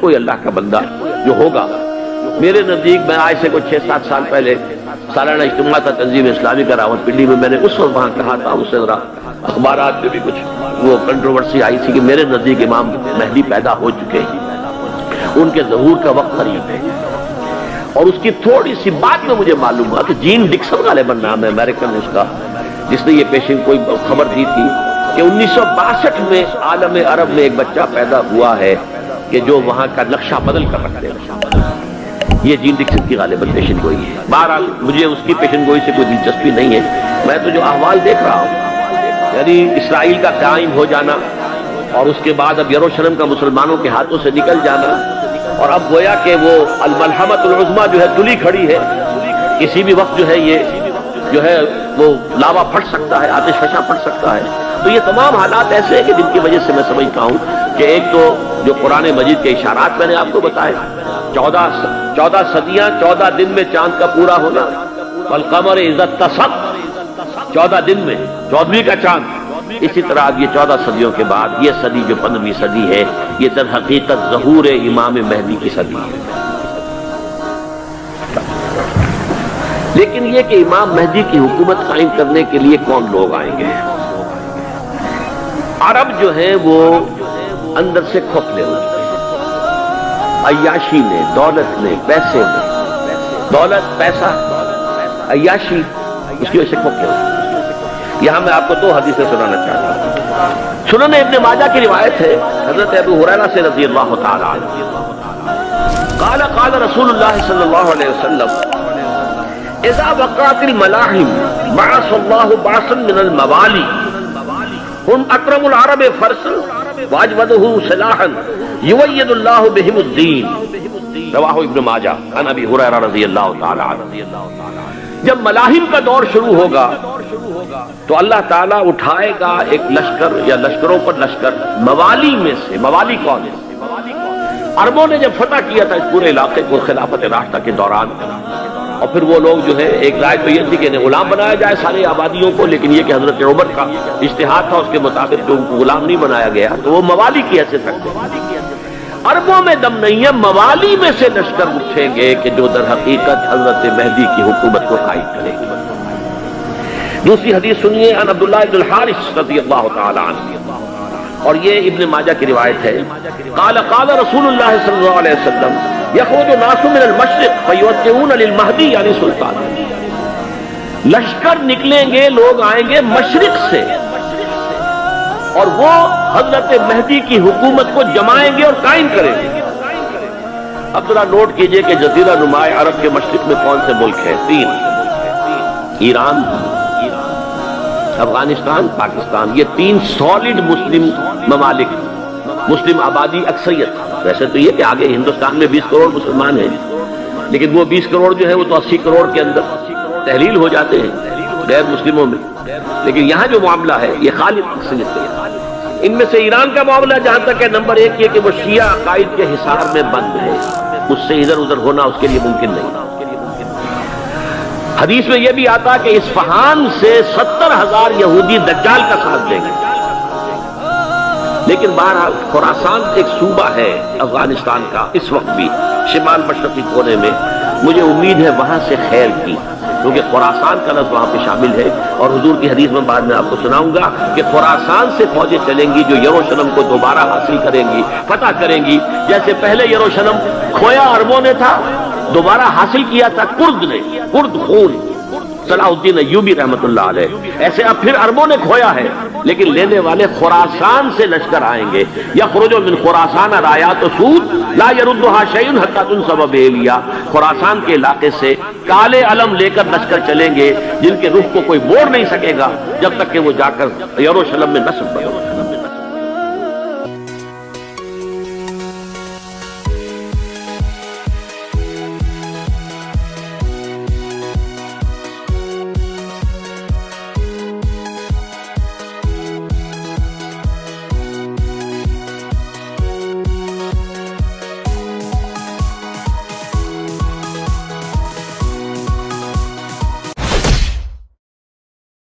کوئی اللہ کا بندہ جو ہوگا، میرے نزدیک میں آج سے کوئی 6-7 سال پہلے سالانہ اجتماع تھا تنظیم اسلامی کا راولپنڈی میں، میں نے اس وقت وہاں کہا تھا، اس سے ذرا اخبارات میں بھی کچھ وہ کنٹروورسی آئی تھی کہ میرے نزدیک امام مہدی پیدا ہو چکے ہیں، ان کے ظہور کا وقت قریب ہے۔ اور اس کی تھوڑی سی بات میں مجھے معلوم ہوا کہ جین ڈکسن غالباً نام ہے امریکن اس کا، جس نے یہ پیشن کوئی خبر دی تھی کہ 1962 میں عالم عرب میں ایک بچہ پیدا ہوا ہے کہ جو وہاں کا نقشہ بدل کر رکھ دے گا۔ یہ جین ڈکسن کی غالباً پیشن گوئی ہے۔ بہرحال مجھے اس کی پیشن گوئی سے کوئی دلچسپی نہیں ہے، میں تو جو احوال دیکھ رہا ہوں، یعنی اسرائیل کا قائم ہو جانا اور اس کے بعد اب یروشلم کا مسلمانوں کے ہاتھوں سے نکل جانا، اور اب گویا کہ وہ الملحمۃ العظمیٰ جو ہے تلی کھڑی ہے، کسی بھی وقت جو ہے یہ جو ہے وہ لاوا پھٹ سکتا ہے، آتش فشاں پھٹ سکتا ہے۔ تو یہ تمام حالات ایسے ہیں کہ جن کی وجہ سے میں سمجھتا ہوں کہ ایک تو جو قرآن مجید کے اشارات میں نے آپ کو بتائے، 14 صدیاں، 14 دن میں چاند کا پورا ہونا، والقمر اذا اتسق، 14 دن میں 14ویں کا چاند۔ اسی طرح اب یہ 14 صدیوں کے بعد یہ صدی جو 15ویں صدی ہے، یہ در حقیقت ظہور امام مہدی کی صدی ہے۔ لیکن یہ کہ امام مہدی کی حکومت قائم کرنے کے لیے کون لوگ آئیں گے؟ عرب جو ہیں وہ اندر سے کھوکھلے ہو چکے ہیں، عیاشی نے، دولت نے، پیسے نے، دولت، پیسہ، عیاشی، اس کی وجہ سے کھوکھلے ہو چکے ہیں۔ یہاں میں آپ کو 2 حدیثیں سنانا چاہتا ہوں۔ سنن ابن ماجہ کی روایت ہے حضرت ابو ہریرہ سے رضی اللہ تعالی عنہ، قال قال رسول اللہ صلی اللہ علیہ وسلم اذا وقعت الملاحم بعث اللہ بعثا من الموالی هم اکرم العرب فرسا واجودہ سلاحا یوید اللہ بہم الدین، رواہ ابن ماجہ عن ابی ہریرہ رضی اللہ تعالی عنہ۔ جب ملاحم کا دور شروع ہوگا تو اللہ تعالیٰ اٹھائے گا ایک لشکر یا لشکروں پر لشکر موالی میں سے۔ موالی کون ہے؟ عربوں نے جب فتح کیا تھا اس پورے علاقے کو خلافت راشدہ کے دوران، اور پھر وہ لوگ جو ہے ایک رائے تو یہ تھی کہ انہیں غلام بنایا جائے ساری آبادیوں کو، لیکن یہ کہ حضرت عمر کا اجتہاد تھا، اس کے مطابق ان کو غلام نہیں بنایا گیا، تو وہ موالی کی حیثیت رکھتے ہیں۔ عربوں میں دم نہیں ہے، موالی میں سے لشکر اٹھیں گے کہ جو در حقیقت حضرت مہدی کی حکومت کو قائم کرے گی۔ دوسری حدیث سنیے عن عبداللہ بن الحارث رضی اللہ تعالی عنہ، اور یہ ابن ماجہ کی روایت ہے، قال قال رسول اللہ صلی اللہ علیہ وسلم یخرج الناس من المشرق فیوجہون للمہدی یعنی سلطان، لشکر نکلیں گے، لوگ آئیں گے مشرق سے، اور وہ حضرت مہدی کی حکومت کو جمائیں گے اور قائم کریں گے۔ اب ذرا نوٹ کیجئے کہ جزیرہ نماء عرب کے مشرق میں کون سے ملک ہیں؟ 3، ایران، افغانستان، پاکستان، یہ 3 سالڈ مسلم ممالک، مسلم آبادی اکثریت۔ ویسے تو یہ کہ آگے ہندوستان میں 20 کروڑ مسلمان ہیں، لیکن وہ 20 کروڑ جو ہے وہ تو 80 کروڑ کے اندر تحلیل ہو جاتے ہیں غیر مسلموں میں، لیکن یہاں جو معاملہ ہے یہ خالص اکثریت ہے۔ ان میں سے ایران کا معاملہ جہاں تک ہے، نمبر 1 یہ کہ وہ شیعہ عقائد کے حصار میں بند ہے، اس سے ادھر ادھر ہونا اس کے لیے ممکن نہیں۔ حدیث میں یہ بھی آتا کہ اصفہان سے 70,000 یہودی دجال کا ساتھ دیں گے، لیکن بہرحال خراسان ایک صوبہ ہے افغانستان کا اس وقت بھی شمال مشرقی کونے میں، مجھے امید ہے وہاں سے خیر کی، کیونکہ خراسان کا لفظ وہاں پہ شامل ہے، اور حضور کی حدیث میں بعد میں آپ کو سناؤں گا کہ خراسان سے فوجیں چلیں گی جو یروشلم کو دوبارہ حاصل کریں گی، فتح کریں گی، جیسے پہلے یروشلم کھویا عربوں نے تھا، دوبارہ حاصل کیا تھا کرد نے، کرد خون صلاح الدین ایوبی رحمت اللہ علیہ، ایسے اب پھر عربوں نے کھویا ہے، لیکن لینے والے خراسان سے لشکر آئیں گے۔ یخرج من خراسان رایات سود لا يردها شیء حتی تنصب بإیلیا، خراسان کے علاقے سے کالے علم لے کر لشکر چلیں گے جن کے رخ کو کوئی موڑ نہیں سکے گا جب تک کہ وہ جا کر یروشلم میں نصب بنے۔